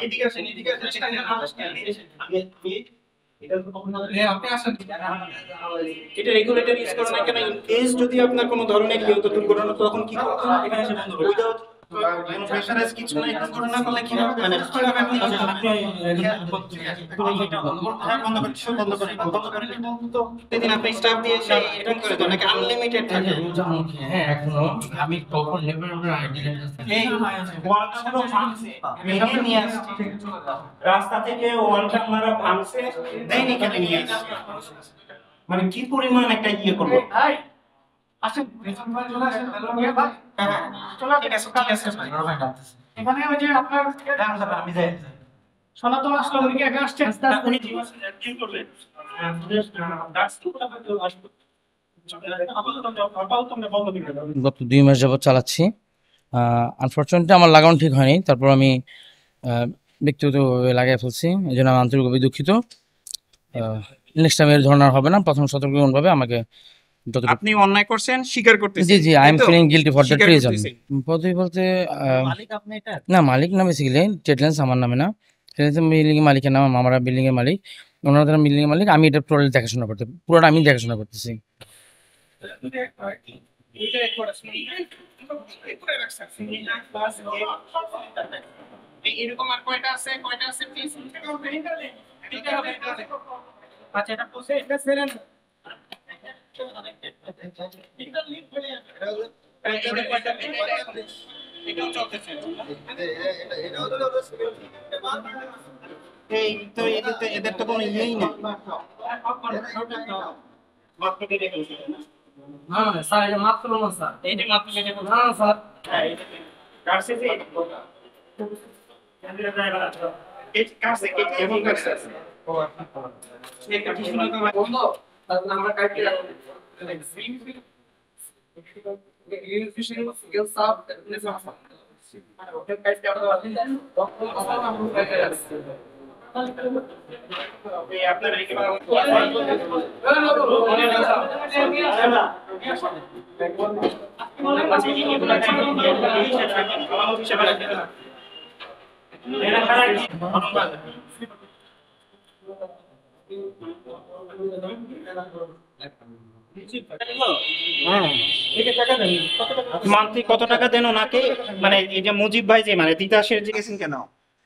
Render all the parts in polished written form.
এদিকে আসেন, এদিকে আসেন। এটা রেগুলেটর ইউজ করেন না কেন? ইন কেস যদি আপনার কোনো ধরনের ইয়ে হতো দুর্ঘটনা, তখন কি করবেন? এখানে এসে বন্ধ করে উইদাউট কোনো প্রেসারাইজ কিছু নাই, দুর্ঘটনা করলে কিভাবে মানে কিভাবে আপনি বন্ধ করে বন্ধ করে তো সেদিন আপনি স্টাফ দিয়ে এসে এরকম করে দেন নাকি আনলিমিটেড থাকে? হ্যাঁ এখনো আমি তখন লেবার আইডিয়া এই ওয়ালটা পুরো ভাঙছে, ভেঙে নিয়ে আসছে রাস্তা থেকে, ওয়ালটা আপনারা ভাঙছে দেন এখানে নিয়ে আসছে। মানে কি পরিমাণ একটা ইয়ে করলো। আসেন ভাই, চলে আসেন ভাই। হ্যাঁ চলে ঠিক আছে ভাই। এখানে ওই যে আপনার আমি যাই সনাতন আসলে উনি কি একা আসছেন? উনি কি করবে? গত 2 মাস যাবত চালাচ্ছি। আনফরচুনেটলি আমার লাগানো ঠিক হয়নি, তারপর আমি ব্যক্তিগতভাবে লাগিয়ে ফেলছি, এই জন্য আমি আন্তরিকভাবে দুঃখিত। নেক্সট টাইম এর ধরনের হবে না। প্রথম সতর্কভাবে আমাকে আপনি অন্যায় করছেন স্বীকার করতেছেন। জি জি, I am feeling guilty for that reason. পদে বলতে মালিক আপনি এটা না, মালিক না, বেসিক্যালি ট্রেডল্যান্ডস আমার নামে না, ট্রেডল্যান্ডস বিল্ডিং এর মালিকের নাম, আমরা বিল্ডিং এর মালিক, ওনারা বিল্ডিং এর মালিক, আমি এটা পুরোটা দেখাশোনা করতে, পুরোটা আমি দেখাশোনা করতেছি। এরকম আর কয়টা আছে প্লিজ? আচ্ছা এটা পোষে, এটা সেরেন এই তো এদের তো কোনো ইয়েই না। হ্যাঁ স্যার এটা মাফ করুন না স্যার, এই যে মাত্র কেটে বলুন। না স্যার কাটছে যে এই কাটছে কেটে এমন কাটছে। ও এটা কি শুনে তো বন্ধ, তাহলে আমরা কাটতে রাখবো। ফিশিং স্কিল সাব আর ওটা কাটতে আমরা আপনার মান্থলি কত টাকা দেন ওনাকে? মানে এই যে মুজিব ভাই যে মানে তিতাসের যে গেছেন কেন?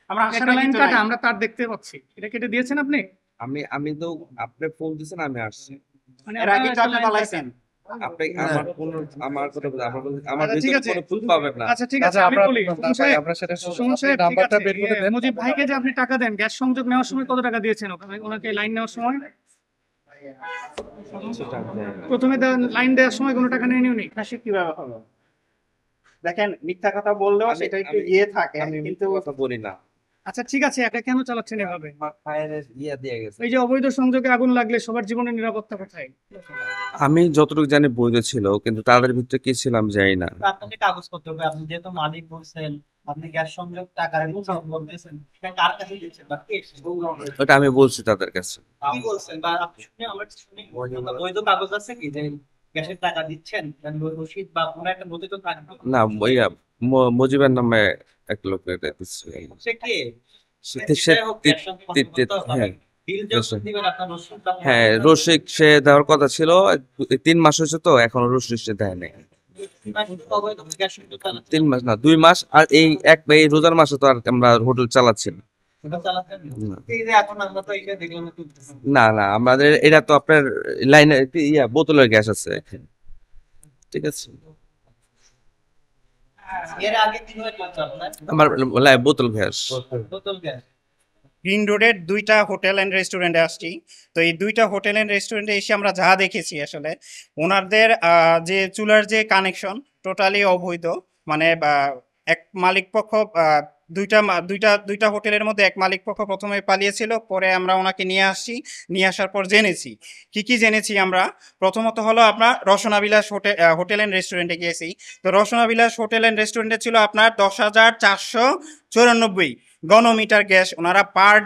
আমরা আশা লাইন কাটা, আমরা তার দেখতে পাচ্ছি। এটা কেটে দিয়েছেন আপনি? আমি তো আপনি ফোন দিয়েছেন, আমি আসছি। মানে এর আগে তো আপনি পালাইছেন। আপনি আমার কথা বলতে আমার ভিতরে কোনো ভুল পাবেন না। আচ্ছা ঠিক আছে, আমি বলি আপনার সাথে নাম্বারটা বের করে দেন। মুজিব ভাইকে যে আপনি টাকা দেন, গ্যাস সংযোগ নেওয়ার সময় কত টাকা দিয়েছেন ওনাকে লাইন নেওয়ার সময়? প্রথমে লাইন দেওয়ার সময় কোনো টাকা নেয়নি উনি? সে কিভাবে হলো? দেখেন মিথ্যা কথা বললেও সেটা একটু ইয়ে থাকে, কিন্তু কথা বলি না। আচ্ছা ঠিক আছে, এটা কেন চালাচ্ছেন এভাবে? ফায়ারের ইয়া দিয়ে গেছে। এই যে অবৈধ সংযোগে আগুন লাগলে সবার জীবনের নিরাপত্তা কোথায়? আমি যতটুকু জানি বৈধ ছিল, কিন্তু তাদের ভিতরে কি ছিল আমি জানি না। আপনাকে কাগজ করতে হবে, আপনি যেহেতু মালিক বলছেন, আপনি গ্যাস সংযোগ টাকা বলতেছেন, সেটা কার কাছে দিচ্ছেন বা কে? ওটা আমি বলছি তাদের কাছে। আপনি বলছেন বা আপনি শুনে আমার শুনে বৈধ কাগজ আছে কি যে গ্যাসের টাকা দিচ্ছেন, রসিদ বা কোনো একটা নথি তো থাকবে না, ইয়া মুজিবের নামে এক লোকের দিচ্ছে। সে কে? হ্যাঁ বিল যখন দিবেন আপনার রসিদ বা হ্যাঁ, রসিক সে দেওয়ার কথা ছিল। 3 মাস হয়েছে তো এখনো রসিক সে দেয় নাই। 3 মাস না, 2 মাস। আর এই রোজার মাসে তো আর আমরা হোটেল চালাচ্ছি না। না না, আমাদের এটা তো আপনার লাইনে বোতলের গ্যাস আছে, ঠিক আছে। এর আগে কি হয়েছে আপনার? আমার বোতল গ্যাস। বোতল গ্যাস। গ্রিন রোডের 2টা হোটেল এন্ড রেস্টুরেন্টে আসছি। তো এই 2টা হোটেল এন্ড রেস্টুরেন্টে এসে আমরা যা দেখেছি আসলে ওনাদের যে চুলার যে কানেকশন টোটালি অবৈধ। মানে এক মালিক পক্ষ দুইটা হোটেলের মধ্যে এক মালিক পক্ষ প্রথমে পালিয়েছিল, পরে আমরা ওনাকে নিয়ে আসছি। নিয়ে আসার পর জেনেছি কি জেনেছি আমরা। প্রথমত হলো আপনার রসনাবিলাস হোটেল এন্ড রেস্টুরেন্টে গিয়েছি। তো রসনাবিলাস হোটেল এন্ড রেস্টুরেন্টে ছিল আপনার 10,494 ঘনমিটার গ্যাস। ওনারা পার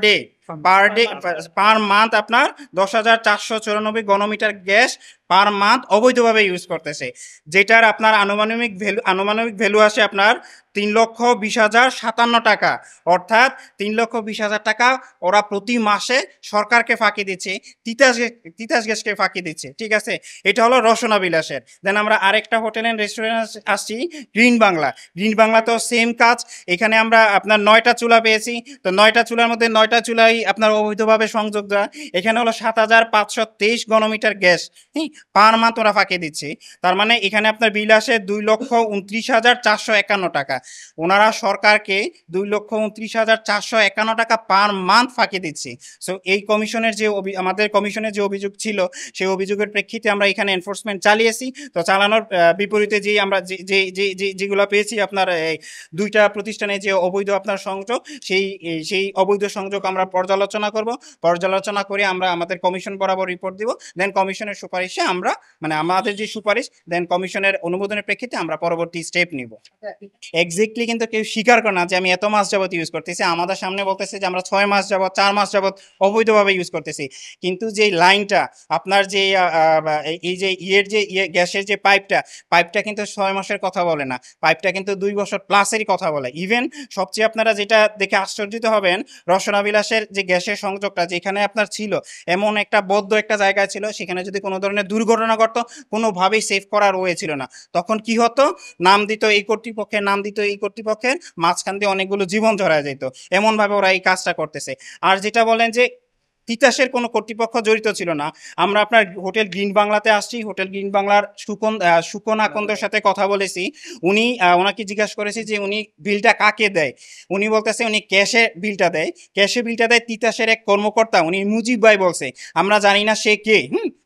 মান্থ আপনার 10,494 ঘনমিটার গ্যাস পার মান্থ অবৈধভাবে ইউজ করতেছে, যেটার আপনার আনুমানিক ভ্যালু আসে আপনার 3,20,057 টাকা, অর্থাৎ 3,20,000 টাকা ওরা প্রতি মাসে সরকারকে ফাঁকি দিচ্ছে, তিতাস গ্যাসকে ফাঁকি দিচ্ছে। ঠিক আছে, এটা হলো রসনা বিলাসের। দেন আমরা আরেকটা হোটেল অ্যান্ড রেস্টুরেন্ট আসছি, গ্রিন বাংলা। গ্রিন বাংলা তো সেম কাজ। এখানে আমরা আপনার 9টা চুলা পেয়েছি। তো 9টা চুলার মধ্যে 9টা চুলাই আপনার অবৈধভাবে সংযোগ দেওয়া। এখানে হলো 7,523 ঘনমিটার গ্যাস পার মান্থ ওরা ফাঁকি দিচ্ছে। তার মানে এখানে আপনার বিল আসে 2,29,451 টাকা। ওনারা সরকারকে 2,29,451 টাকা পার মান্থ ফাঁকি দিচ্ছে। সো এই কমিশনের যে আমাদের কমিশনের যে অভিযোগ ছিল, সেই অভিযোগের প্রেক্ষিতে আমরা এখানে এনফোর্সমেন্ট চালিয়েছি। তো চালানোর বিপরীতে যে আমরা যেগুলো পেয়েছি আপনার এই 2টা প্রতিষ্ঠানে যে অবৈধ আপনার সংযোগ, সেই অবৈধ সংযোগ আমরা পর্যালোচনা করে আমরা আমাদের কমিশন বরাবর রিপোর্ট দিব। দেন কমিশনের সুপারিশে আমরা মানে আমাদের যে সুপারিশ, দেন কমিশনের অনুমোদনের প্রেক্ষিতে আমরা পরবর্তী স্টেপ নিব। এক্স্যাক্টলি কিন্তু কেউ স্বীকার করে না যে আমি এত মাস যাবত ইউজ করতেছি। আমাদের সামনে বলতেছে যে আমরা 6 মাস যাবত, 4 মাস যাবত অবৈধভাবে ইউজ করতেছি। কিন্তু যে লাইনটা আপনার যে এই যে গ্যাসের যে পাইপটা কিন্তু 6 মাসের কথা বলে না, পাইপটা কিন্তু 2 বছর প্লাসেরই কথা বলে। ইভেন সবচেয়ে আপনারা যেটা দেখে আশ্চর্যিত হবেন, রসনা বিলাসের যে গ্যাসের সংযোগটা যেখানে আপনার ছিল, এমন একটা বদ্ধ একটা জায়গায় ছিল, সেখানে যদি কোনো ধরনের দুর্ঘটনা ঘটতো কোনোভাবেই সেভ করার ওয়ে ছিল না। তখন কি হতো, নাম দিত এই কর্তৃপক্ষের, মাঝখান দিয়ে অনেকগুলো জীবন ঝরা যেত। এমনভাবে ওরা এই কাজটা করতেছে। আর যেটা বলেন যে তিতাসের কোনো কর্তৃপক্ষ জড়িত ছিল না, আমরা আপনার হোটেল গ্রিন বাংলাতে আসছি। হোটেল গ্রিন বাংলার সুকন আকন্দের সাথে কথা বলেছি। ওনাকে জিজ্ঞাসা করেছি যে উনি বিলটা কাকে দেয়। উনি বলতেছে উনি ক্যাশে বিলটা দেয় তিতাসের এক কর্মকর্তা, উনি মুজিব ভাই বলছে। আমরা জানি না সে কে,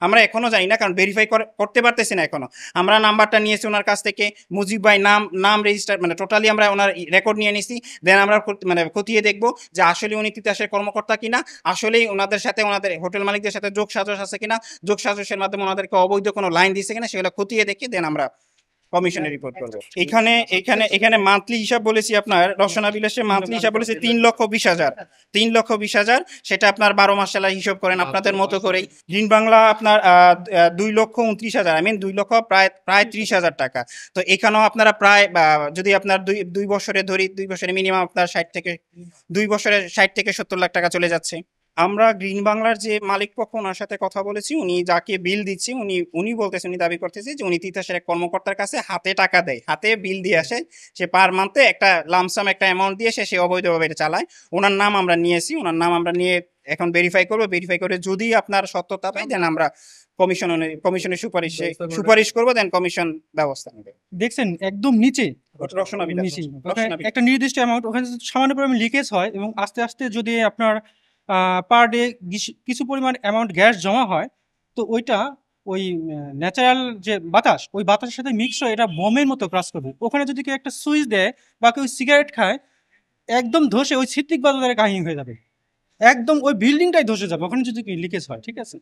আমরা এখনো জানি না, কারণ ভেরিফাই করতে পারতেছি না এখনো। আমরা নাম্বারটা নিয়েছি ওনার কাছ থেকে, মুজিব ভাই নাম রেজিস্টার মানে টোটালি আমরা ওনার রেকর্ড নিয়ে নিছি। দেন আমরা মানে খতিয়ে দেখবো যে আসলে উনি তিতাসের কর্মকর্তা কিনা, আসলেই ওনাদের সাথে ওনাদের হোটেল মালিকদের সাথে যোগসাজশ আছে কিনা, যোগসাজশের মাধ্যমে ওনাদেরকে অবৈধ কোনো লাইন দিচ্ছে কিনা, সেগুলো খতিয়ে দেখে দেন আমরা কমিশনে রিপোর্ট করবো। এখানে মান্থলি হিসাব বলেছি আপনার রসনা বিলাসের মান্থলি হিসাব বলেছি 3,20,000, সেটা আপনার 12 মাস চালা হিসাব করেন আপনাদের মতো করেই। গ্রিন বাংলা আপনার 2,29,000, I mean 2 লক্ষ প্রায় 30,000 টাকা। তো এখানেও আপনারা প্রায় যদি আপনার দুই বছরে ধরি, 2 বছরে মিনিমাম আপনার 2 বছরে 60 থেকে 70 লাখ টাকা চলে যাচ্ছে। আমরা গ্রিন বাংলার যে মালিক পক্ষ, ওনার সাথে কথা বলেছি। উনি যাকে বিল দিচ্ছে উনি বলতেছে, উনি দাবি করতেছে যে উনি তিতাসের এক কর্মকর্তার কাছে হাতে টাকা দেয়, হাতে বিল দিয়ে আসে। সে পার মান্থে একটা লামসাম একটা অ্যামাউন্ট দিয়ে সে অবৈধভাবে এটা চালায়। ওনার নাম আমরা নিয়েছি, ওনার নাম আমরা নিয়ে এখন ভেরিফাই করে যদি আপনার সত্যতা পাই, দেন আমরা কমিশনের সুপারিশ করবো, দেন কমিশন ব্যবস্থা নেবে। দেখছেন একদম নিচে রসনা বিলাস। নিচে একটা নির্দিষ্ট অ্যামাউন্ট, ওখানে যদি সামান্য পরিমাণ লিকেজ হয় এবং আস্তে আস্তে যদি আপনার পার ডে কিছু পরিমাণ অ্যামাউন্ট গ্যাস জমা হয়, তো ওইটা ওই ন্যাচারাল যে বাতাস, ওই বাতাসের সাথে মিক্স হয়ে এটা বোমের মতো ক্রাশ করবে। ওখানে যদি কেউ একটা সুইচ দেয় বা কেউ সিগারেট খায়, একদম ধসে ওই সিট্রিক বাজারের কাহিনী হয়ে যাবে, একদম ওই বিল্ডিংটাই ধসে যাবে ওখানে যদি লিকেজ হয়। ঠিক আছে।